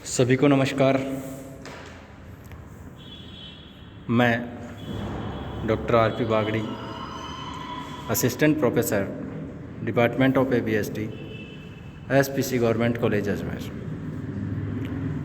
सभी को नमस्कार। मैं doctor R P. Bagri, assistant professor, department of ABSD, SPC government college Ajmer.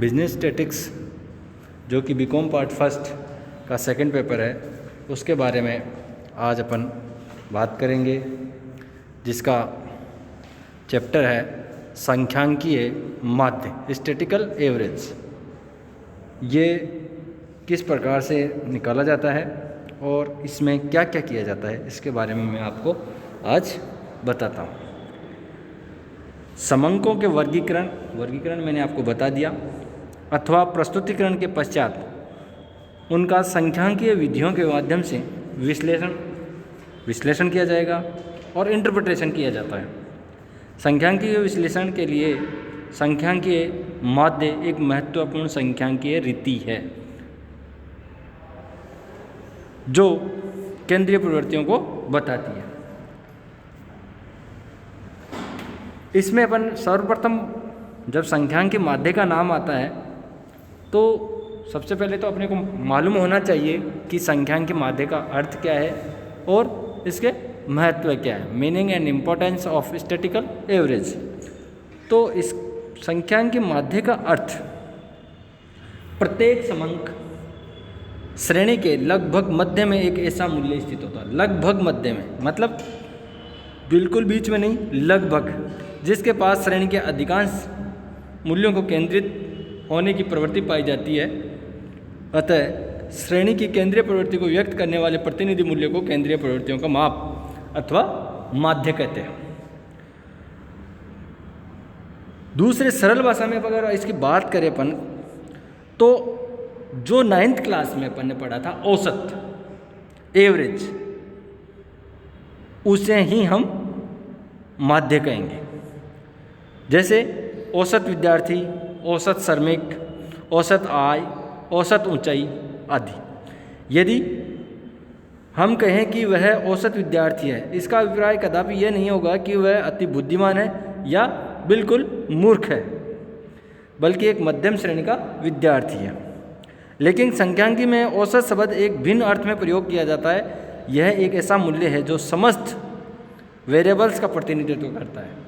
Business statics जो कि बीकॉम पार्ट फर्स्ट का सेकंड पेपर है, उसके बारे में आज अपन बात करेंगे, जिसका चैप्टर है संख्यांकीय माध्य, स्टैटिकल एवरेज। ये किस प्रकार से निकाला जाता है और इसमें क्या क्या किया जाता है, इसके बारे में मैं आपको आज बताता हूँ। समंकों के वर्गीकरण मैंने आपको बता दिया, अथवा प्रस्तुतिकरण के पश्चात उनका संख्यांकीय विधियों के माध्यम से विश्लेषण किया जाएगा और इंटरप्रिटेशन किया जाता है। संख्यांकीय विश्लेषण के लिए संख्यांकीय माध्य एक महत्वपूर्ण संख्यांकीय रीति है जो केंद्रीय प्रवृत्तियों को बताती है। इसमें अपन सर्वप्रथम जब संख्यांकीय माध्य का नाम आता है तो सबसे पहले तो अपने को मालूम होना चाहिए कि संख्यांकीय माध्य का अर्थ क्या है और इसके महत्व क्या है, meaning and importance of statistical average. तो इस संख्यांकीय माध्य का अर्थ प्रत्येक समंक श्रेणी के लगभग मध्य में एक ऐसा मूल्य स्थित होता है। लगभग मध्य में मतलब बिल्कुल बीच में नहीं, लगभग, जिसके पास श्रेणी के अधिकांश मूल्यों को केंद्रित होने की प्रवृत्ति पाई जाती है। अतः श्रेणी की केंद्रीय प्रवृत्ति को व्यक्त करने वाले प्रतिनिधि मूल्य को केंद्रीय प्रवृत्तियों का माप अथवा माध्य कहते हैं। दूसरे सरल भाषा में अगर इसकी बात करें अपन, तो जो 9th क्लास में अपन ने पढ़ा था औसत, एवरेज, उसे ही हम माध्य कहेंगे। जैसे औसत विद्यार्थी, औसत श्रमिक, औसत आय, औसत ऊंचाई आदि। यदि हम कहें कि वह औसत विद्यार्थी है, इसका अभिप्राय कदापि यह नहीं होगा कि वह अति बुद्धिमान है या बिल्कुल मूर्ख है, बल्कि एक मध्यम श्रेणी का विद्यार्थी है। लेकिन संख्यांकी में औसत शब्द एक भिन्न अर्थ में प्रयोग किया जाता है। यह एक ऐसा मूल्य है जो समस्त वेरिएबल्स का प्रतिनिधित्व करता है।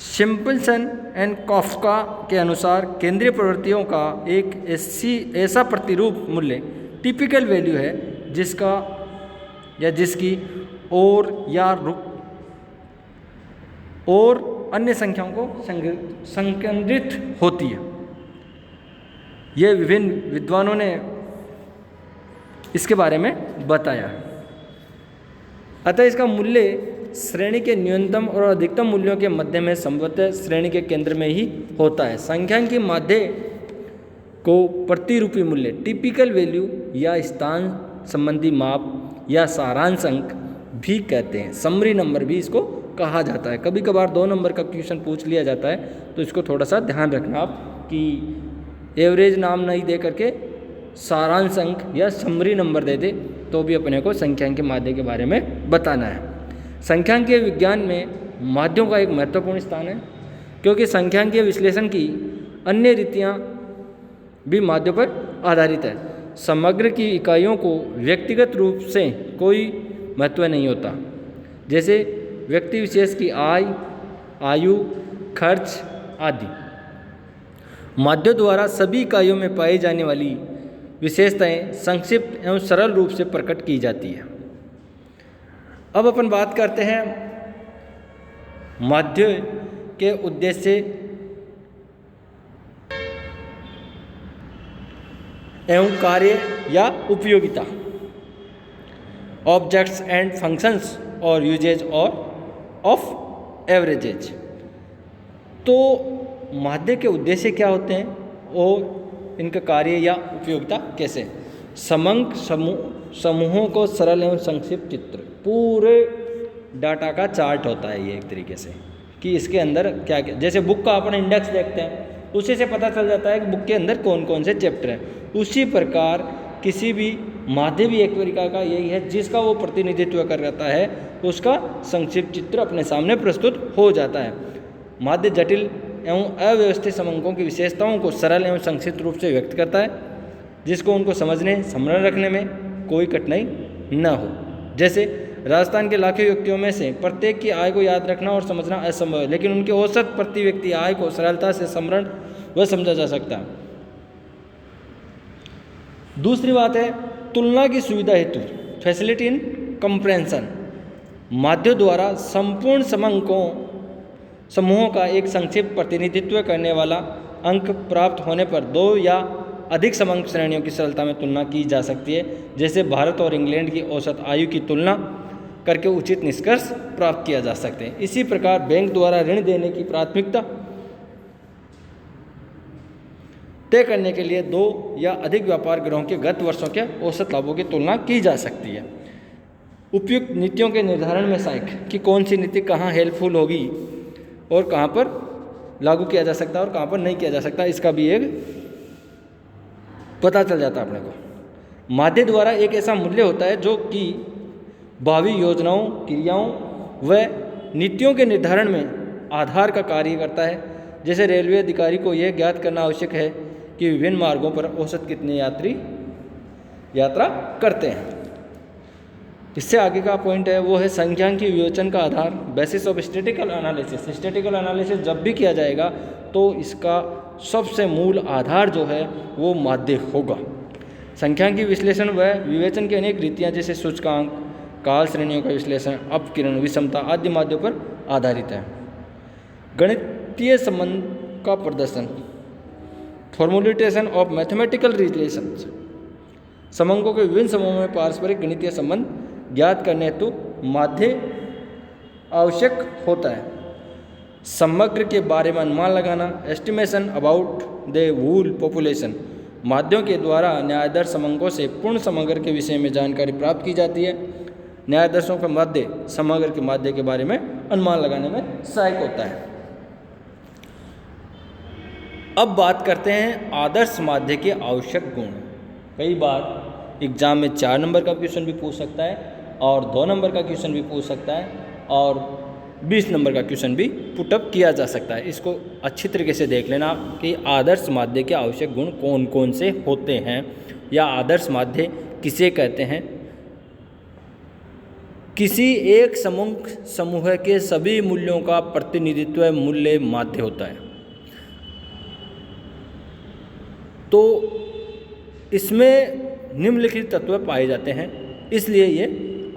सिम्पसन एंड कॉफ्का के अनुसार केंद्रीय प्रवृत्तियों का एक ऐसा प्रतिरूप मूल्य टिपिकल वैल्यू है जिसका या जिसकी और अन्य संख्याओं को संकेंद्रित होती है। ये विभिन्न विद्वानों ने इसके बारे में बताया। अतः इसका मूल्य श्रेणी के न्यूनतम और अधिकतम मूल्यों के मध्य में संभवतः श्रेणी के केंद्र में ही होता है। संख्यांकीय माध्य को प्रतिरूपी मूल्य, टिपिकल वैल्यू या स्थान संबंधी माप या सारांश अंक भी कहते हैं। समरी नंबर भी इसको कहा जाता है। कभी कभार 2 नंबर का क्वेश्चन पूछ लिया जाता है, तो इसको थोड़ा सा ध्यान रखना आप कि एवरेज नाम नहीं दे करके सारांश अंक या समरी नंबर दे दे तो भी अपने को संख्यांकीय माध्य के बारे में बताना है। संख्यांकीय विज्ञान में माध्यों का एक महत्वपूर्ण स्थान है, क्योंकि संख्यांकीय विश्लेषण की अन्य रीतियाँ भी माध्यों पर आधारित है। समग्र की इकाइयों को व्यक्तिगत रूप से कोई महत्व नहीं होता, जैसे व्यक्ति विशेष की आय, आयु, खर्च आदि। माध्यों द्वारा सभी इकाइयों में पाई जाने वाली विशेषताएं संक्षिप्त एवं सरल रूप से प्रकट की जाती है। अब अपन बात करते हैं माध्य के उद्देश्य एवं कार्य या उपयोगिता, ऑब्जेक्ट्स एंड फंक्शंस और यूजेज और ऑफ एवरेजेज। तो माध्य के उद्देश्य क्या होते हैं और इनका कार्य या उपयोगिता कैसे? समंक समूहों को सरल एवं संक्षिप्त चित्र, पूरे डाटा का चार्ट होता है ये एक तरीके से, कि इसके अंदर क्या क्या, जैसे बुक का अपन इंडेक्स देखते हैं, उसी से पता चल जाता है कि बुक के अंदर कौन कौन से चैप्टर हैं। उसी प्रकार किसी भी माध्य भी एक तरीका का यही है, जिसका वो प्रतिनिधित्व कर रहता है, उसका संक्षिप्त चित्र अपने सामने प्रस्तुत हो जाता है। माध्य जटिल एवं अव्यवस्थित समंकों की विशेषताओं को सरल एवं संक्षिप्त रूप से व्यक्त करता है, जिसको उनको समझने स्मरण रखने में कोई कठिनाई न हो। जैसे राजस्थान के लाखों व्यक्तियों में से प्रत्येक की आय को याद रखना और समझना असंभव है, लेकिन उनके औसत प्रति व्यक्ति आय को सरलता से स्मरण व समझा जा सकता है। दूसरी बात है तुलना की सुविधा हेतु, फैसिलिटी इन कंप्रेंशन। माध्यम द्वारा संपूर्ण समंकों समूहों का एक संक्षिप्त प्रतिनिधित्व करने वाला अंक प्राप्त होने पर दो या अधिक समंक श्रेणियों की सरलता में तुलना की जा सकती है। जैसे भारत और इंग्लैंड की औसत आयु की तुलना करके उचित निष्कर्ष प्राप्त किया जा सकते हैं। इसी प्रकार बैंक द्वारा ऋण देने की प्राथमिकता तय करने के लिए दो या अधिक व्यापार गृहों के गत वर्षों के औसत लाभों की तुलना की जा सकती है। उपयुक्त नीतियों के निर्धारण में सहायक कि कौन सी नीति कहाँ हेल्पफुल होगी और कहाँ पर लागू किया जा सकता है और कहाँ पर नहीं किया जा सकता, इसका भी एक पता चल जाता है अपने को। माध्य द्वारा एक ऐसा मूल्य होता है जो कि भावी योजनाओं, क्रियाओं व नीतियों के निर्धारण में आधार का कार्य करता है। जैसे रेलवे अधिकारी को यह ज्ञात करना आवश्यक है कि विभिन्न मार्गों पर औसत कितने यात्री यात्रा करते हैं। इससे आगे का पॉइंट है वो है संख्यांकीय विवेचन का आधार, basis of statistical analysis. Statistical analysis जब भी किया जाएगा तो इसका सबसे मूल आधार जो है वो माध्य होगा। संख्यांकीय विश्लेषण व विवेचन की अनेक रीतियाँ जैसे सूचकांक, काल श्रेणियों का विश्लेषण, अपकिरण, विषमता आदि माध्यों पर आधारित है। गणितीय संबंध का प्रदर्शन, फॉर्मुलेशन ऑफ मैथमेटिकल रिलेशंस। समंकों के विभिन्न समूहों में पारस्परिक गणितीय संबंध ज्ञात करने हेतु माध्य आवश्यक होता है। समग्र के बारे में अनुमान लगाना, estimation about the whole population. माध्यों के द्वारा न्यायादर्श समंकों से पूर्ण समग्र के विषय में जानकारी प्राप्त की जाती है। न्यायादर्शों का माध्य समग्र के माध्य के बारे में अनुमान लगाने में सहायक होता है। अब बात करते हैं आदर्श माध्य के आवश्यक गुण। कई बार एग्जाम में 4 नंबर का क्वेश्चन भी पूछ सकता है और 2 नंबर का क्वेश्चन भी पूछ सकता है और 20 नंबर का क्वेश्चन भी पुटअप किया जा सकता है। इसको अच्छी तरीके से देख लेना कि आदर्श माध्य के आवश्यक गुण कौन कौन से होते हैं या आदर्श माध्य किसे कहते हैं। किसी एक समूह के सभी मूल्यों का प्रतिनिधित्व मूल्य माध्य होता है। तो इसमें निम्नलिखित तत्व पाए जाते हैं, इसलिए ये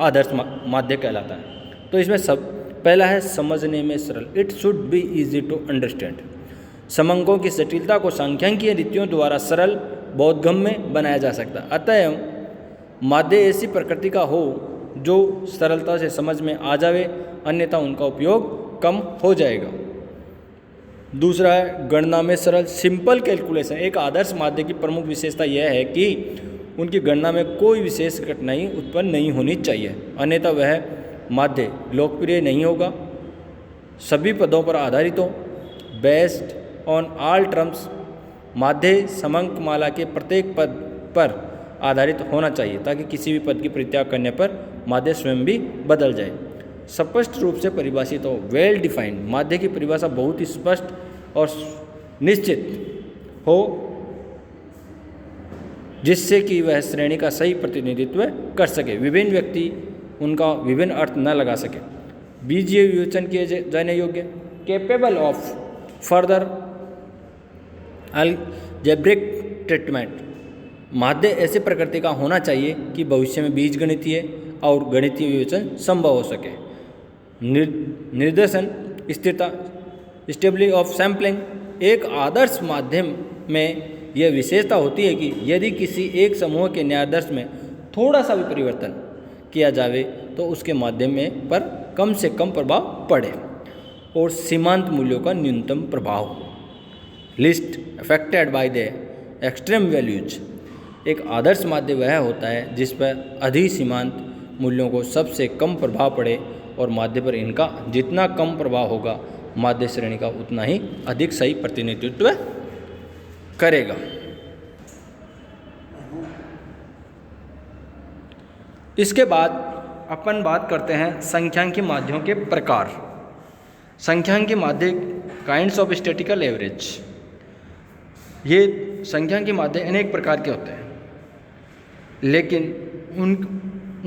आदर्श माध्य कहलाता है। तो इसमें सब पहला है समझने में सरल, it should be easy to understand. समंकों की जटिलता को सांख्यिकीय रीतियों द्वारा सरल बोधगम्य बनाया जा सकता है। अतः माध्य ऐसी प्रकृति का हो जो सरलता से समझ में आ जावे, अन्यथा उनका उपयोग कम हो जाएगा। दूसरा है गणना में सरल, सिंपल कैलकुलेशन। एक आदर्श माध्य की प्रमुख विशेषता यह है कि उनकी गणना में कोई विशेष कठिनाई उत्पन्न नहीं होनी चाहिए, अन्यथा वह माध्य लोकप्रिय नहीं होगा। सभी पदों पर आधारित हो, बेस्ड ऑन ऑल टर्म्स। माध्य समंक माला के प्रत्येक पद पर आधारित होना चाहिए ताकि किसी भी पद की परित्याग करने पर माध्य स्वयं भी बदल जाए। स्पष्ट रूप से परिभाषित हो, वेल डिफाइंड। माध्य की परिभाषा बहुत ही स्पष्ट और निश्चित हो जिससे कि वह श्रेणी का सही प्रतिनिधित्व कर सके, विभिन्न व्यक्ति उनका विभिन्न अर्थ न लगा सके। बीजीय विवेचन किए जाने योग्य, capable of further algebraic treatment. माध्य ऐसी प्रकृति का होना चाहिए कि भविष्य में बीजगणितीय और गणितीय विवेचन संभव हो सके। निर्देशन स्थिरता, स्टेबिलिटी ऑफ सैम्पलिंग। एक आदर्श माध्यम में यह विशेषता होती है कि यदि किसी एक समूह के न्यायादर्श में थोड़ा सा भी परिवर्तन किया जावे तो उसके माध्यम में पर कम से कम प्रभाव पड़े और सीमांत मूल्यों का न्यूनतम प्रभाव हो। List affected by the extreme values. एक आदर्श माध्य वह होता है जिस पर अधिक सीमांत मूल्यों को सबसे कम प्रभाव पड़े और माध्य पर इनका जितना कम प्रभाव होगा माध्य श्रेणी का उतना ही अधिक सही प्रतिनिधित्व करेगा। इसके बाद अपन बात करते हैं संख्यांकीय माध्यों के प्रकार। संख्यांकीय माध्य काइंड्स ऑफ स्टैटिकल एवरेज। ये संख्यांकी माध्य अनेक प्रकार के होते हैं, लेकिन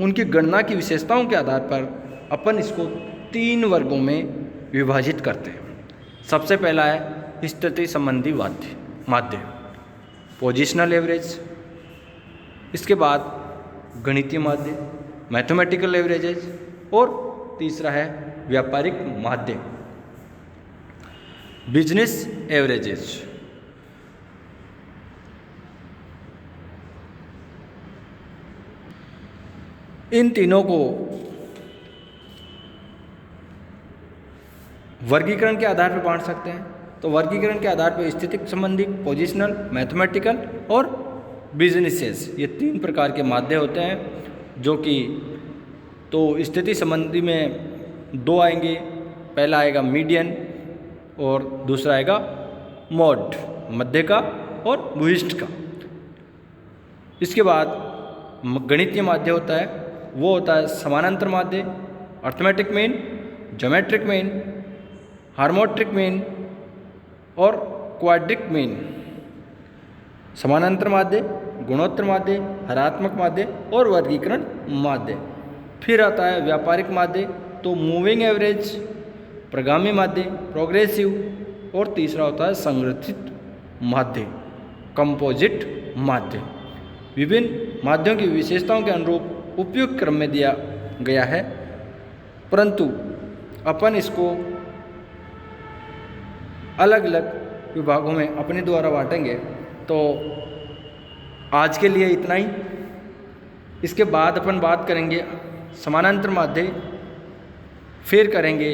उनकी गणना की विशेषताओं के आधार पर अपन इसको 3 वर्गों में विभाजित करते हैं। सबसे पहला है स्थिति संबंधी माध्य, पोजिशनल एवरेज। इसके बाद गणितीय माध्य, मैथमेटिकल एवरेजेज, और तीसरा है व्यापारिक माध्य, बिजनेस एवरेजेज। इन तीनों को वर्गीकरण के आधार पर बांट सकते हैं। तो वर्गीकरण के आधार पर स्थितिक संबंधी, पोजिशनल, मैथमेटिकल और बिजनेसेस, ये 3 प्रकार के माध्य होते हैं। जो कि तो स्थिति संबंधी में 2 आएंगे, पहला आएगा मीडियन और दूसरा आएगा मोड, मध्य का और भूयिष्ठ का। इसके बाद गणितीय माध्य होता है, वो होता है समानांतर माध्य, arithmetic mean, geometric mean, harmonic mean और क्वाड्रिक मीन। समानांतर माध्य, गुणोत्तर माध्य, हरात्मक माध्य और वर्गीकरण माध्य। फिर आता है व्यापारिक माध्य, तो मूविंग एवरेज, प्रगामी माध्य, प्रोग्रेसिव, और तीसरा होता है संगठित माध्य, कंपोजिट माध्य। विभिन्न माध्यों की विशेषताओं के अनुरूप उपयुक्त क्रम में दिया गया है, परंतु अपन इसको अलग अलग विभागों में अपने द्वारा बांटेंगे। तो आज के लिए इतना ही। इसके बाद अपन बात करेंगे समानांतर माध्य, फिर करेंगे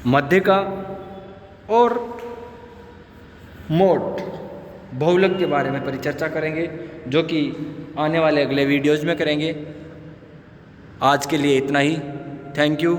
मध्य का और मोड बहुलक के बारे में परिचर्चा करेंगे, जो कि आने वाले अगले वीडियोज़ में करेंगे। आज के लिए इतना ही। Thank you.